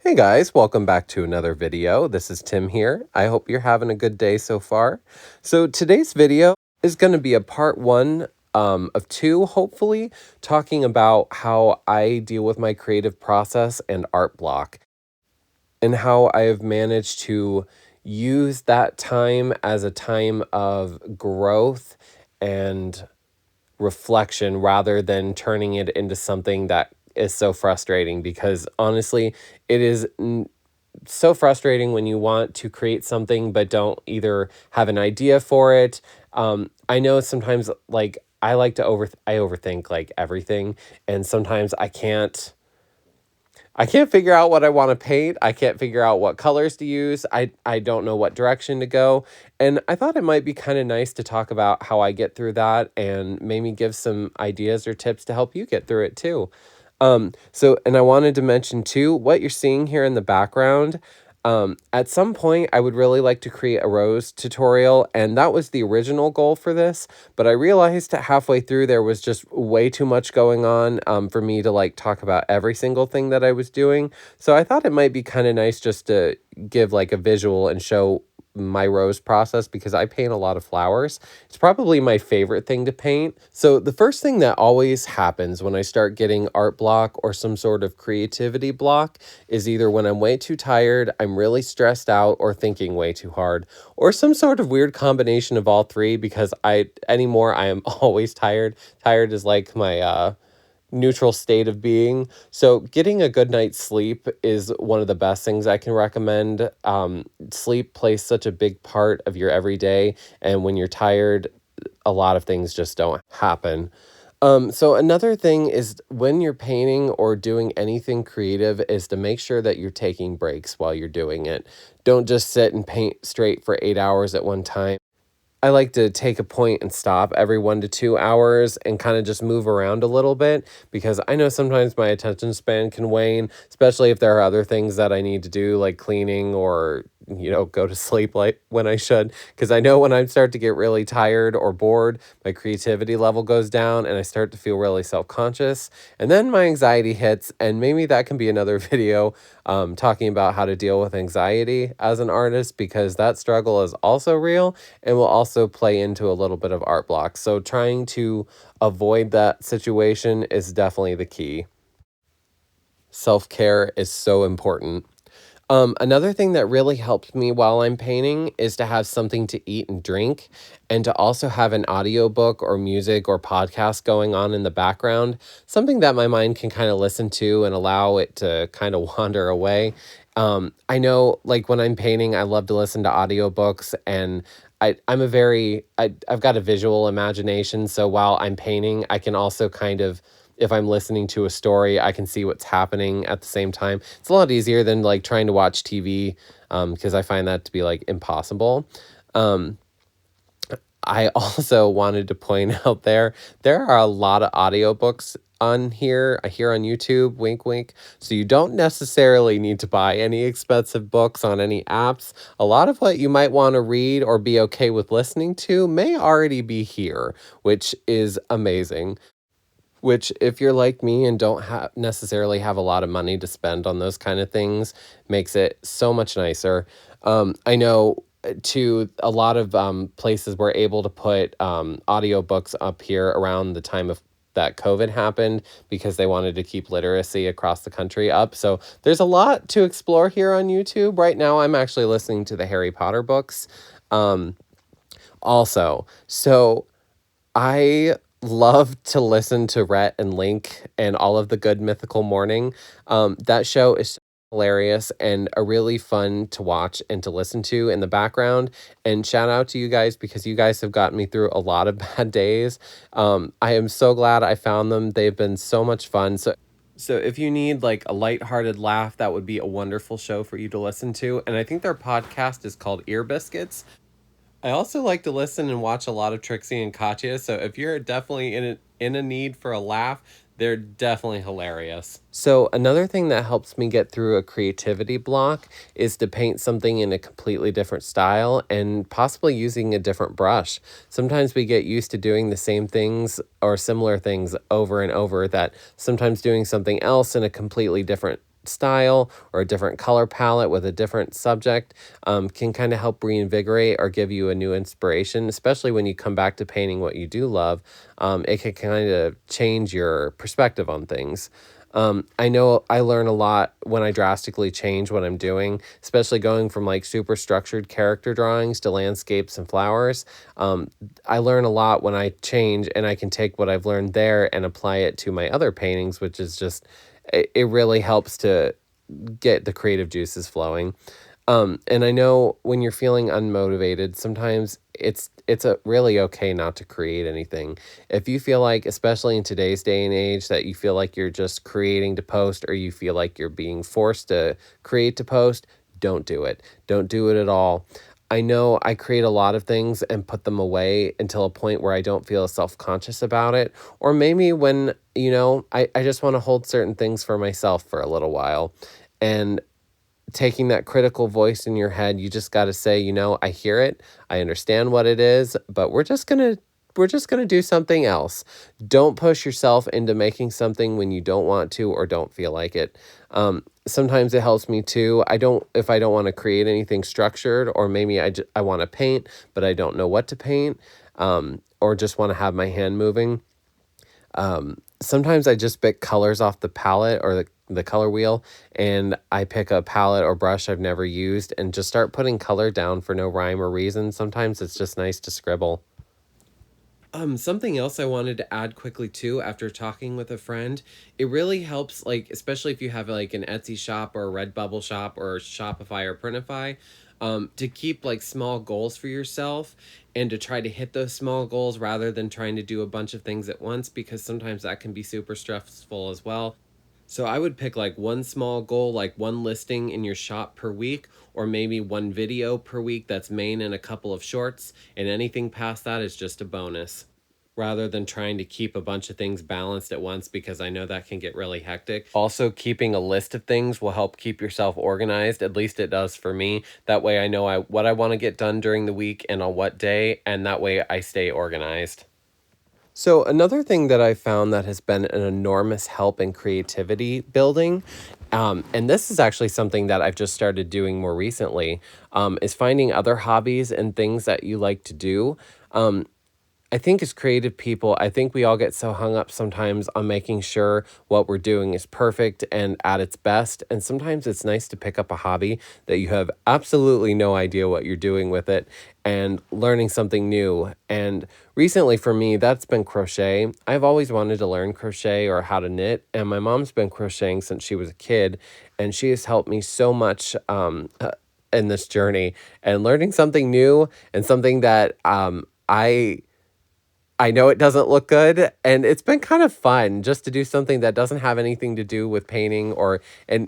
Hey guys, welcome back to another video. This is Tim here. I hope you're having a good day so far. So today's video is going to be a part one of two, hopefully, talking about how I deal with my creative process and art block and how I have managed to use that time as a time of growth and reflection rather than turning it into something that is so frustrating because honestly, it is so frustrating when you want to create something but don't either have an idea for it. I know sometimes like I like to I overthink like everything, and sometimes I can't figure out what I want to paint. I can't figure out what colors to use. I don't know what direction to go. And I thought it might be kind of nice to talk about how I get through that and maybe give some ideas or tips to help you get through it too. And I wanted to mention too, what you're seeing here in the background. At some point, I would really like to create a rose tutorial, and that was the original goal for this. But I realized halfway through there was just way too much going on for me to like talk about every single thing that I was doing. So I thought it might be kind of nice just to give like a visual and show my rose process because I paint a lot of flowers. It's probably my favorite thing to paint. So the first thing that always happens when I start getting art block or some sort of creativity block is either when I'm way too tired, I'm really stressed out, or thinking way too hard, or some sort of weird combination of all three because I am always tired. Tired is like my neutral state of being. So getting a good night's sleep is one of the best things I can recommend. Sleep plays such a big part of your everyday, and when you're tired, a lot of things just don't happen. So another thing is when you're painting or doing anything creative is to make sure that you're taking breaks while you're doing it. Don't just sit and paint straight for 8 hours at one time. I like to take a point and stop every 1 to 2 hours and kind of just move around a little bit because I know sometimes my attention span can wane, especially if there are other things that I need to do, like cleaning or, go to sleep like when I should. Because I know when I start to get really tired or bored, my creativity level goes down and I start to feel really self conscious. And then my anxiety hits, and maybe that can be another video talking about how to deal with anxiety as an artist because that struggle is also real and will also play into a little bit of art block. So trying to avoid that situation is definitely the key. Self-care is so important. Another thing that really helps me while I'm painting is to have something to eat and drink, and to also have an audiobook or music or podcast going on in the background, something that my mind can kind of listen to and allow it to kind of wander away. I know like when I'm painting, I love to listen to audiobooks, and I've got a visual imagination, so while I'm painting, I can also kind of, if I'm listening to a story, I can see what's happening at the same time. It's a lot easier than like trying to watch TV, because I find that to be like impossible. Um, I also wanted to point out there are a lot of audiobooks on here on YouTube, wink wink. So you don't necessarily need to buy any expensive books on any apps. A lot of what you might want to read or be okay with listening to may already be here, which is amazing. Which, if you're like me and don't necessarily have a lot of money to spend on those kind of things, makes it so much nicer. I know to a lot of places were able to put audiobooks up here around the time of that COVID happened because they wanted to keep literacy across the country up. So there's a lot to explore here on YouTube. Right now, I'm actually listening to the Harry Potter books. Um, also, so I love to listen to Rhett and Link and all of the Good Mythical Morning. That show is so hilarious and a really fun to watch and to listen to in the background. And shout out to you guys because you guys have gotten me through a lot of bad days. I am so glad I found them. They've been so much fun. So if you need like a lighthearted laugh, that would be a wonderful show for you to listen to. And I think their podcast is called Ear Biscuits. I also like to listen and watch a lot of Trixie and Katya, so if you're definitely in a need for a laugh, they're definitely hilarious. So another thing that helps me get through a creativity block is to paint something in a completely different style and possibly using a different brush. Sometimes we get used to doing the same things or similar things over and over, that sometimes doing something else in a completely different style or a different color palette with a different subject can kind of help reinvigorate or give you a new inspiration, especially when you come back to painting what you do love. It can kind of change your perspective on things. I know I learn a lot when I drastically change what I'm doing, especially going from like super structured character drawings to landscapes and flowers. I learn a lot when I change, and I can take what I've learned there and apply it to my other paintings, which is just, it really helps to get the creative juices flowing. And I know when you're feeling unmotivated, sometimes it's a really okay not to create anything. If you feel like, especially in today's day and age, that you feel like you're just creating to post, or you feel like you're being forced to create to post, don't do it. Don't do it at all. I know I create a lot of things and put them away until a point where I don't feel self-conscious about it. Or maybe when, I just want to hold certain things for myself for a little while. And taking that critical voice in your head, you just got to say, I hear it. I understand what it is, but we're just going to do something else. Don't push yourself into making something when you don't want to or don't feel like it. Sometimes it helps me too. If I don't want to create anything structured, or maybe I want to paint, but I don't know what to paint, or just want to have my hand moving. Sometimes I just pick colors off the palette or the color wheel, and I pick a palette or brush I've never used and just start putting color down for no rhyme or reason. Sometimes it's just nice to scribble. Something else I wanted to add quickly too, after talking with a friend, it really helps, like, especially if you have like an Etsy shop or a Redbubble shop or Shopify or Printify, to keep like small goals for yourself and to try to hit those small goals rather than trying to do a bunch of things at once, because sometimes that can be super stressful as well. So I would pick like one small goal, like one listing in your shop per week, or maybe one video per week that's main and a couple of shorts, and anything past that is just a bonus, rather than trying to keep a bunch of things balanced at once, because I know that can get really hectic. Also, keeping a list of things will help keep yourself organized. At least it does for me. That way I know what I want to get done during the week and on what day, and that way I stay organized. So another thing that I found that has been an enormous help in creativity building, and this is actually something that I've just started doing more recently, is finding other hobbies and things that you like to do. I think as creative people, I think we all get so hung up sometimes on making sure what we're doing is perfect and at its best. And sometimes it's nice to pick up a hobby that you have absolutely no idea what you're doing with it, and learning something new. And recently for me, that's been crochet. I've always wanted to learn crochet or how to knit, and my mom's been crocheting since she was a kid, and she has helped me so much in this journey, and learning something new and something that I know it doesn't look good, and it's been kind of fun just to do something that doesn't have anything to do with painting,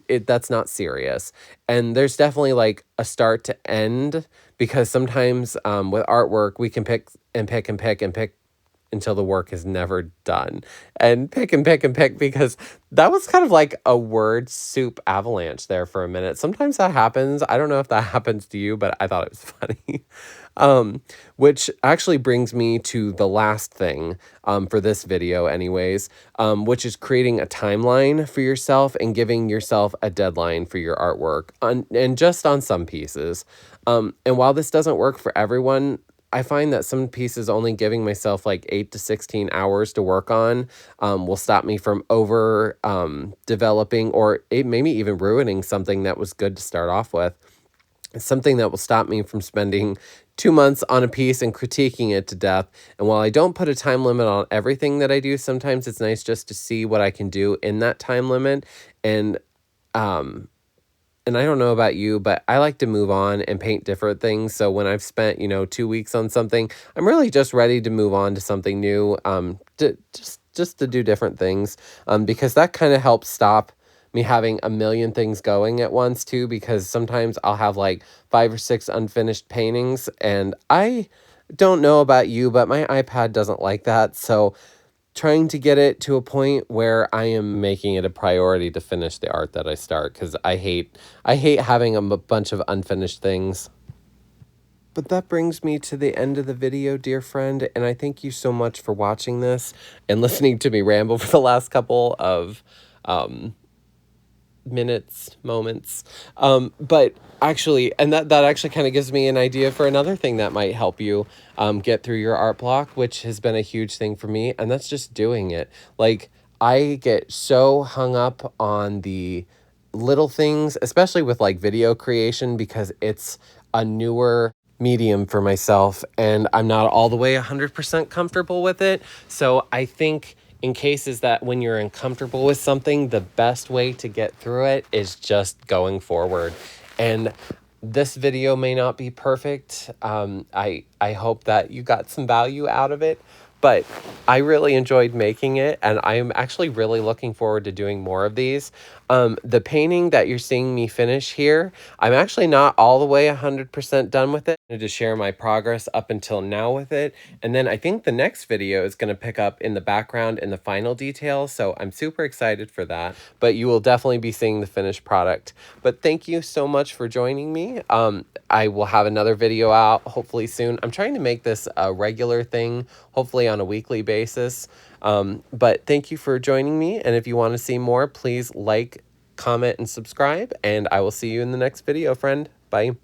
that's not serious. And there's definitely like a start to end, because sometimes with artwork we can pick and pick and pick and pick until the work is never done, and pick and pick and pick, because that was kind of like a word soup avalanche there for a minute. Sometimes that happens. I don't know if that happens to you, but I thought it was funny. Which actually brings me to the last thing, for this video anyways, which is creating a timeline for yourself and giving yourself a deadline for your artwork, and just on some pieces. And while this doesn't work for everyone, I find that some pieces only giving myself like 8 to 16 hours to work on will stop me from over developing, or it maybe even ruining something that was good to start off with. It's something that will stop me from spending 2 months on a piece and critiquing it to death. And while I don't put a time limit on everything that I do, sometimes it's nice just to see what I can do in that time limit. And um, and I don't know about you, but I like to move on and paint different things. So when I've spent, 2 weeks on something, I'm really just ready to move on to something new, just to do different things, because that kind of helps stop me having a million things going at once too, because sometimes I'll have like 5 or 6 unfinished paintings, and I don't know about you, but my iPad doesn't like that. So trying to get it to a point where I am making it a priority to finish the art that I start, because I hate having bunch of unfinished things. But that brings me to the end of the video, dear friend, and I thank you so much for watching this and listening to me ramble for the last couple of minutes, moments. But actually, and that actually kind of gives me an idea for another thing that might help you get through your art block, which has been a huge thing for me, and that's just doing it. Like, I get so hung up on the little things, especially with like video creation, because it's a newer medium for myself and I'm not all the way 100% comfortable with it. So I think in cases that when you're uncomfortable with something, the best way to get through it is just going forward. And this video may not be perfect. I hope that you got some value out of it, but I really enjoyed making it, and I'm actually really looking forward to doing more of these. The painting that you're seeing me finish here, I'm actually not all the way 100% done with it. I wanted to share my progress up until now with it, and then I think the next video is going to pick up in the background in the final details, so I'm super excited for that. But you will definitely be seeing the finished product. But thank you so much for joining me. I will have another video out hopefully soon. I'm trying to make this a regular thing, hopefully on a weekly basis. But thank you for joining me. And if you want to see more, please like, comment, and subscribe. And I will see you in the next video, friend. Bye.